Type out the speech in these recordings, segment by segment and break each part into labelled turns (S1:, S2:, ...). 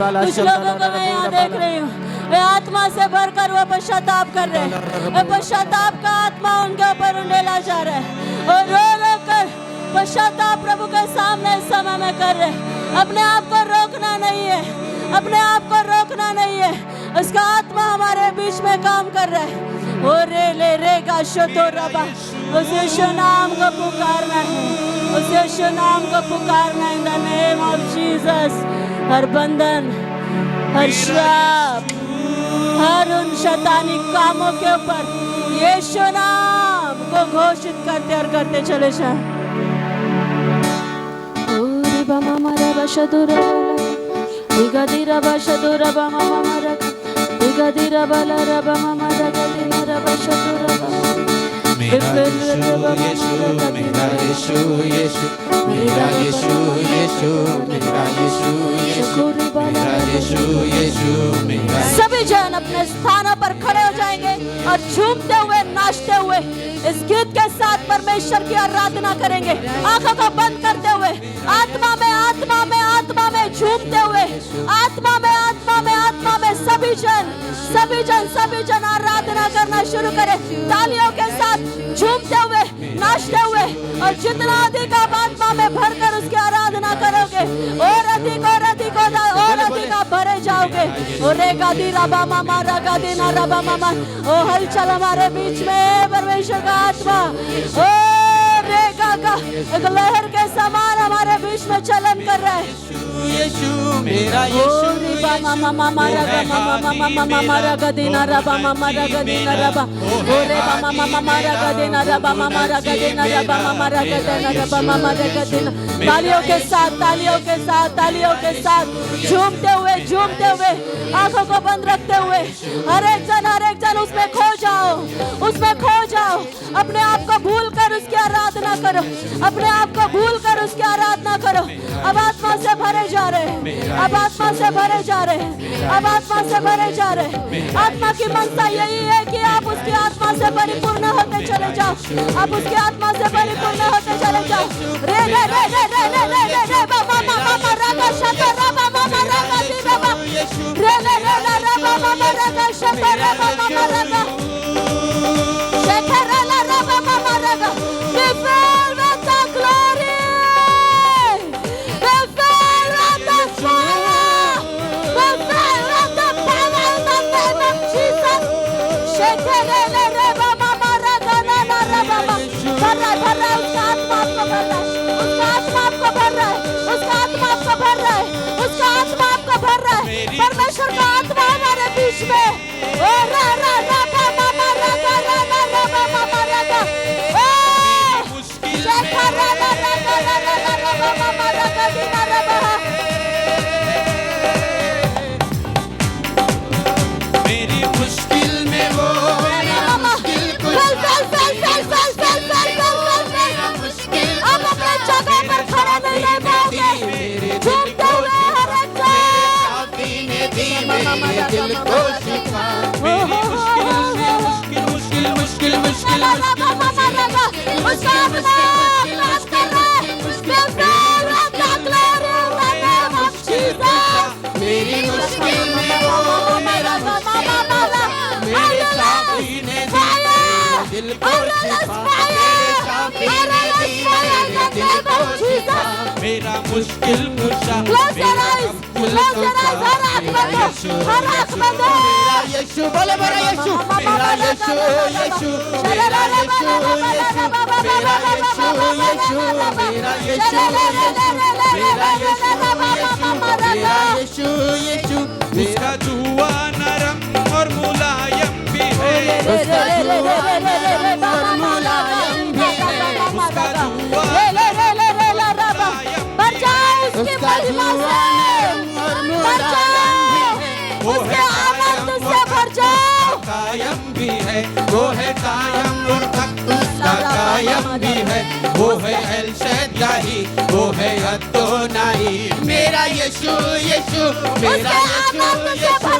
S1: कुछ लोगों को मैं यहाँ देख रही हूँ, वे आत्मा से भरकर वो पश्चाताप कर रहे हैं। वो पश्चाताप का आत्मा उनके ऊपर उंडेला जा रहा है और रो रो कर पश्चाताप प्रभु के सामने इस समय में कर रहे हैं। अपने आप को रोकना नहीं है, अपने आप को रोकना नहीं है। उसका आत्मा हमारे बीच में काम कर रहा है। ओ रे ले रे का शतो रबा, उस यीशु नाम को पुकारना है, उस यीशु नाम को पुकारना in the name of Jesus. हर बंधन, हर श्राप, हर उन शैतानी कामों के ऊपर यीशु नाम को घोषित करते और करते चले जाएं। ओरी बामा मारा बशदुरा दिगदिरा बशदुरा बामा मारा दिगदिरा बाला रबा मामा दिगदिरा बशदुरा
S2: मेरा यीशु मेरा यीशु यीशु मेरा यीशु यीशु मेरा यीशु यीशु मेरा यीशु यीशु मेरा।
S1: सभी जन अपने स्थानों पर खड़े हो जाएंगे और झूमते हुए नाचते हुए इस गीत के साथ परमेश्वर की आराधना करेंगे। आंखों को बंद करते हुए आत्मा में आत्मा में आत्मा में झूमते हुए आत्मा में आत्मा में आत्मा में सभी जन आराधना करना शुरू करें। तालियों के साथ झूमते हुए नाचते हुए और जितना अधिक आप आत्मा में भरकर उसकी आराधना करोगे और अधिक आप भरे जाओगे। और रेगा दी रबा मामा रगा दी ना रबा मामा। ओ हलचल हमारे बीच में परमेश्वर का आत्मा ओ रेगा का एक लहर के समान हमारे बीच में चलन कर रहा है।
S2: यीशु मेरा यीशु
S1: मामा मामा रगा मामा मामा रगा दी ना रबा मामा रगा दी ना रबा। ओ रे मामा मामा रगा दी ना रबा मामा रगा दी ना रबा मामा रगा दी ना रबा मामा रगा दी ना। तालियों के साथ झूमते हुए आंखों को बंद रखते हुए हर एक जन उसमें खो जाओ। अपने आप को भूल कर उसकी आराधना करो, अपने आप को भूल कर उसकी आराधना करो। अब आत्मा से भरे जा रहे हैं, अब आत्मा से भरे जा रहे हैं, अब आत्मा से भरे जा रहे हैं। आत्मा की मनसा यही है कि आप उसकी आत्मा से परिपूर्ण होते चले जाओ, आप उसकी आत्मा से परिपूर्ण होते चले जाओ। रे रे रे रे रे रे रे रे रे बाबा मामा रागा शतर बाबा मामा रागा दी बाबा रे रे रे रे रे बाबा मामा रागा शतर बाबा मामा रागा शतर ला बाबा मामा रागा। Be filled with the glory, be filled with the fire, be filled with the power in the name of Jesus. शतर ला रे बाबा मामा रागा ना ना रे बाबा भर रहा उसका आत्मा आपको भर रहा है, उसका आत्मा आपको भर रहा है, उसका आत्मा आपको भर रहा है, उसका आत्मा आपको भर रहा है। परमेश्वर का आत्मा हमारे बीच में ओ रा रा रा मामा रा रा रा रा रा मामा रा रा ओ शेखा रा रा रा रा रा रा रा मामा रा रा दी ना रा बहा।
S2: मेरी मुश्किल में वो
S1: आप अपने जगह पर खड़े नहीं रह पाओगे। झूमते हुए हर एक
S2: दिल को शिफा। मुश्किल
S1: उसका आत्मा काम कर रहा है।
S2: मेरी मुश्किल में वो मेरा मेरे साथी ने दिल को शिफा। मेरा मुश्किल कुशा मेरा यीशु बोले मेरा यीशु मेरा यीशु यीशु मेरा यीशु यीशु मेरा यीशु यीशु मेरा यीशु मेरा यीशु यीशु। उसका जुआ नरम और मुलायम भी है, उसका जुआ नरम और मुलायम भी है, उसका जुआ
S1: उसकी महिमा से भर जाओ, उसके आनंद से भर जाओ।
S2: कायम भी है वो है कायम और तक उसका कायम भी है वो है एल शद्दाई वो है अदोनाई। मेरा यीशु यीशु मेरा यीशु यीशु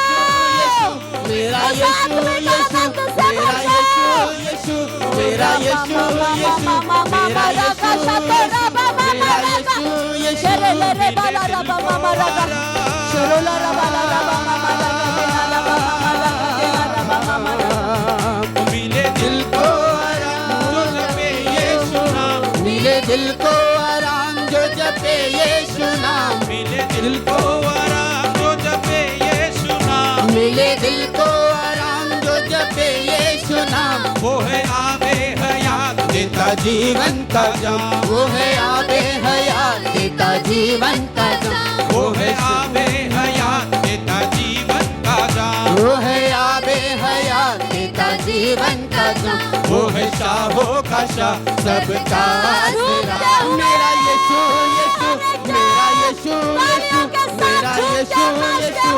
S2: मेरा यीशु यीशु मेरा यीशु यीशु मेरा यीशु यीशु मेरा यीशु मेरा यीशु यीशु मिले दिल को आराम जो जपे यीशु नाम, मिले दिल को आराम जो जपे यीशु नाम, मिले दिल को आराम जो जपे यीशु नाम, मिले दिल को आराम जो जपे यीशु नाम। वो है आबे हयात देता जीवन का जाम, वो है आबे हयात देता जीवन का जाम, वो है आबे हयात देता जीवन का जाम, वो है आबे हयात देता जीवन का जाम, वो है शाहों का शाह सबका आसरा। मेरा यीशु यीशु मेरा यीशु यीशु मेरा यीशु यीशु,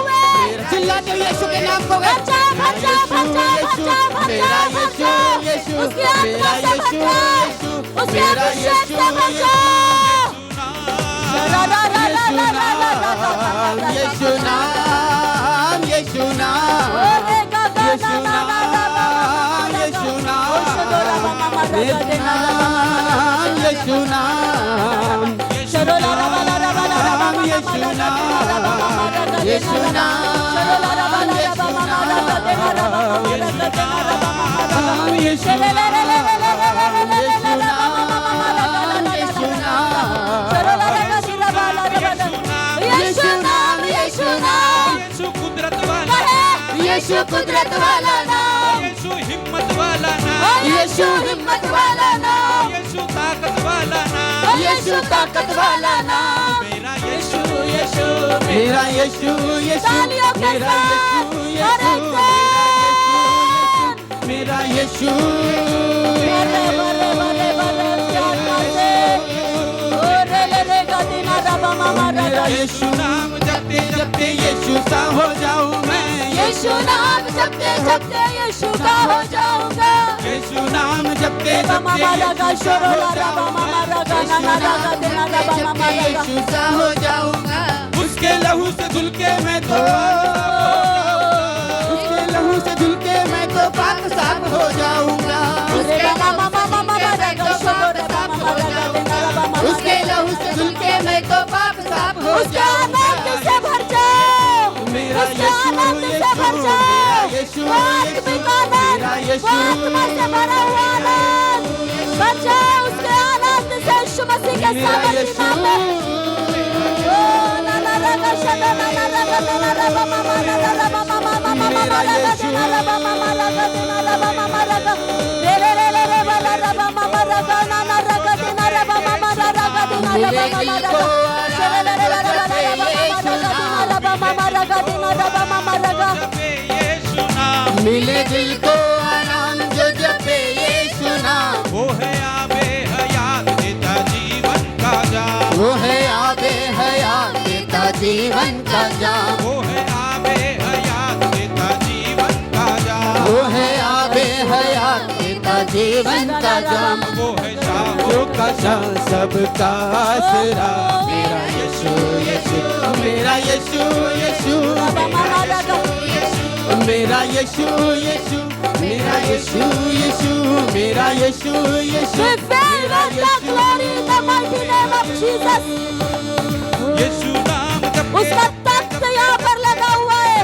S2: चिल्ला दो यीशु के नाम को, मेरा यीशु यीशु मेरा यीशु यीशु मेरा यीशु यीशु मेरा यीशु यीशु नाम यीशु नाम यीशु नाम यीशु नाम यीशु नाम यीशु नाम यीशु नाम यीशु यीशु कुदरत वाला नाम, यीशु हिम्मत वाला नाम, यीशु हिम्मत वाला नाम, यीशु ताकत वाला नाम, यीशु ताकत वाला नाम। मेरा यीशु यीशु मेरा यीशु यीशु मेरा यीशु यीशु मेरा यीशु मेरा यीशु नाम जपते जपते यीशु सा हो जाऊं मैं, यीशु नाम जपते जपते यीशु का हो जाऊंगा, यीशु नाम जपते जपते यीशु सा हो जाऊंगा। उसके लहू से धुल के मैं तो, उसके लहू से धुल के मैं तो पाक साफ हो जाऊंगा, उसके लहू से धुल के मैं तो पाक साफ हो जाऊंगा। से भर जाओ मेरा यीशु यीशु मेरा यीशु मेरा यीशु से भरा हुआ आनंद भर जाओ, उसके आनंद से यीशु मसीह के सामर्थ्य नाम में। ओ ना ना ना ना शदा ना ना ना ना ना ना मामा ना ना ना मामा मामा मामा ना ना ना मामा मामा ना ना ना मामा ना ना रे रे रे रे वाला रबा मामा रगा ना ना रगा ना रबा मामा ना रगा ना रबा मामा रगा मिले दिल को आराम जो जपे यीशु नाम, वो है आबे हयात देता जीवन का जाम, वो है आबे हयात देता जीवन का जाम, वो है आबे हयात देता जीवन का जाम, वो है आबे हयात देता जीवन का जाम, वो है शाहों का शाह सबका आसरा। मेरा यीशु यीशु मेरा यीशु यीशु मेरा यीशु यीशु मेरा यीशु यीशु मेरा यीशु यीशु मेरा यीशु नाम जपते उसका तख्त यहाँ पर लगा हुआ है,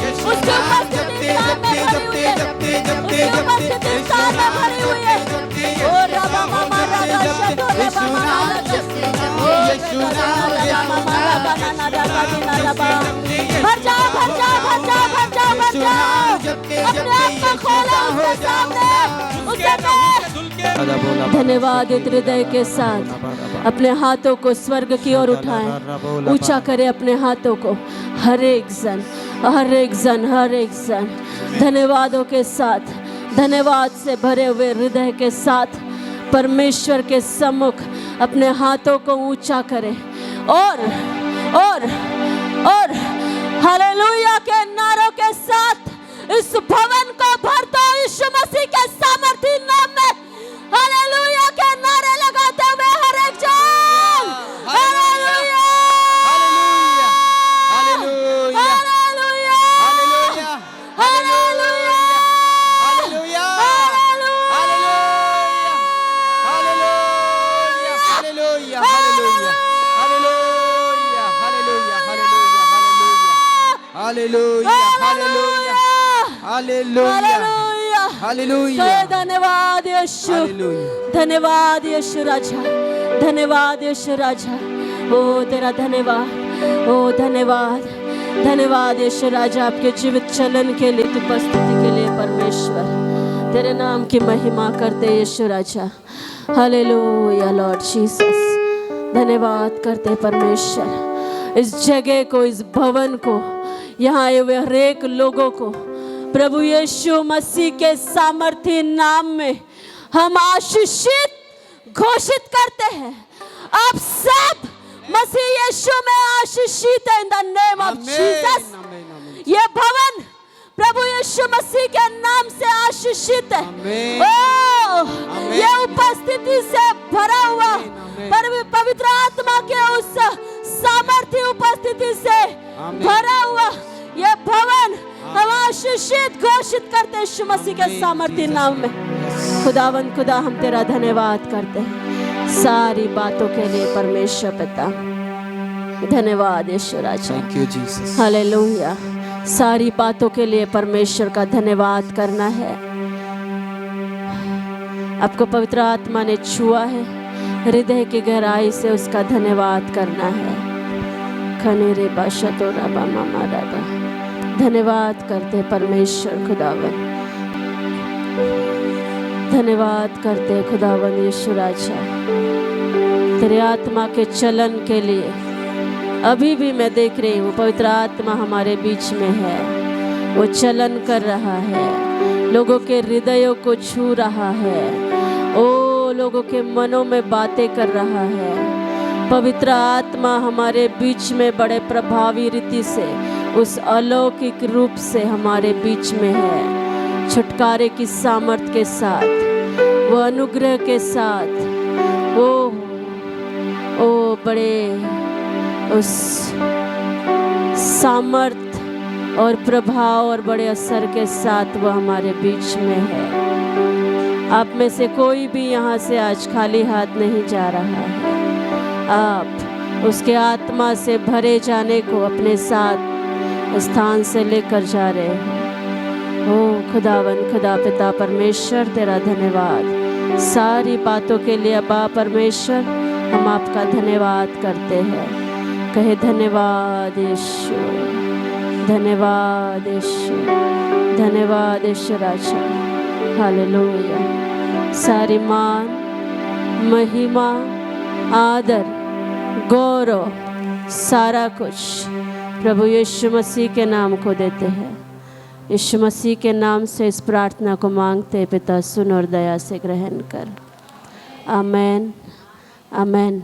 S2: उसके उपस्थिति में भरी हुई है, उसके उपस्थिति में भरी हुई है। ओ रबा मामा रगा शतो रबा मामा रगा यीशु नाम मामा रगा ना ना रगा ना रबा भर जाओ भर जाओ भर जाओ भर जाओ भर जाओ, अपने आप को खोलो उसके सामने, उसे धन्यवाद हृदय के साथ अपने हाथों को स्वर्ग की ओर उठाएं, ऊंचा करें अपने हाथों को। हर एक जन हर एक जन हर एक जन धन्यवादों के साथ, धन्यवाद से भरे हुए हृदय के साथ परमेश्वर के सम्मुख अपने हाथों को ऊंचा करें और हालेलुया के नारों के साथ इस भवन को भर दो यीशु मसीह के सामर्थी नाम में। हालेलुया के नारे लगाते हुए हर एक जन hallelujah hallelujah hallelujah hallelujah hallelujah hallelujah hallelujah hallelujah hallelujah hallelujah hallelujah hallelujah
S1: hallelujah
S2: hallelujah
S1: कहे धन्यवाद यीशु
S2: हालेलुया
S1: धन्यवाद यीशु राजा धन्यवाद यीशु राजा ओ तेरा धन्यवाद ओ धन्यवाद धन्यवाद यीशु राजा आपके जीवित चलन के लिए उपस्थिति के लिए परमेश्वर तेरे नाम की महिमा करते यीशु राजा हालेलुया लॉर्ड जीसस धन्यवाद करते परमेश्वर इस जगह को इस भवन को यहाँ आए हुए हर एक लोगों को प्रभु यीशु मसीह के सामर्थी नाम में हम आशीषित घोषित करते हैं आप सब मसीह यीशु में आशीषित है इन द नेम ऑफ जीसस ये भवन प्रभु यीशु मसीह के नाम से आशीषित है ओ ये उपस्थिति से भरा हुआ पवित्र आत्मा के उस सामर्थ्य उपस्थिति से भरा हुआ ये भवन हम आशीषित घोषित करते यीशु मसीह के सामर्थ्य नाम में खुदावंद खुदा हम तेरा धन्यवाद करते हैं सारी बातों के लिए परमेश्वर पिता धन्यवाद यीशु राजा
S2: थैंक यू जीसस
S1: हालेलुया सारी बातों के लिए परमेश्वर का धन्यवाद करना है आपको पवित्र आत्मा ने छुआ है हृदय की गहराई से उसका धन्यवाद करना है खनेरे बाशतो रबा मामा रबा धन्यवाद करते परमेश्वर खुदावन धन्यवाद करते खुदावन यीशु राजा तेरे आत्मा के चलन के लिए अभी भी मैं देख रही हूँ पवित्र आत्मा हमारे बीच में है वो चलन कर रहा है लोगों के हृदयों को छू रहा है ओ लोगों के मनों में बातें कर रहा है पवित्र आत्मा हमारे बीच में बड़े प्रभावी रीति से उस अलौकिक रूप से हमारे बीच में है छुटकारे की सामर्थ के साथ वो अनुग्रह के साथ वो बड़े उस सामर्थ और प्रभाव और बड़े असर के साथ वो हमारे बीच में है आप में से कोई भी यहाँ से आज खाली हाथ नहीं जा रहा है आप उसके आत्मा से भरे जाने को अपने साथ स्थान से लेकर जा रहे हैं ओ खुदावन खुदा पिता परमेश्वर तेरा धन्यवाद सारी बातों के लिए अब्बा परमेश्वर हम आपका धन्यवाद करते हैं कहे धन्यवाद यीशु धन्यवाद यीशु धन्यवाद यीशु राजा हालेलुया सारी मान महिमा आदर गौरव सारा कुछ प्रभु यीशु मसीह के नाम को देते हैं यीशु मसीह के नाम से इस प्रार्थना को मांगते पिता सुन और दया से ग्रहण कर आमेन आमेन।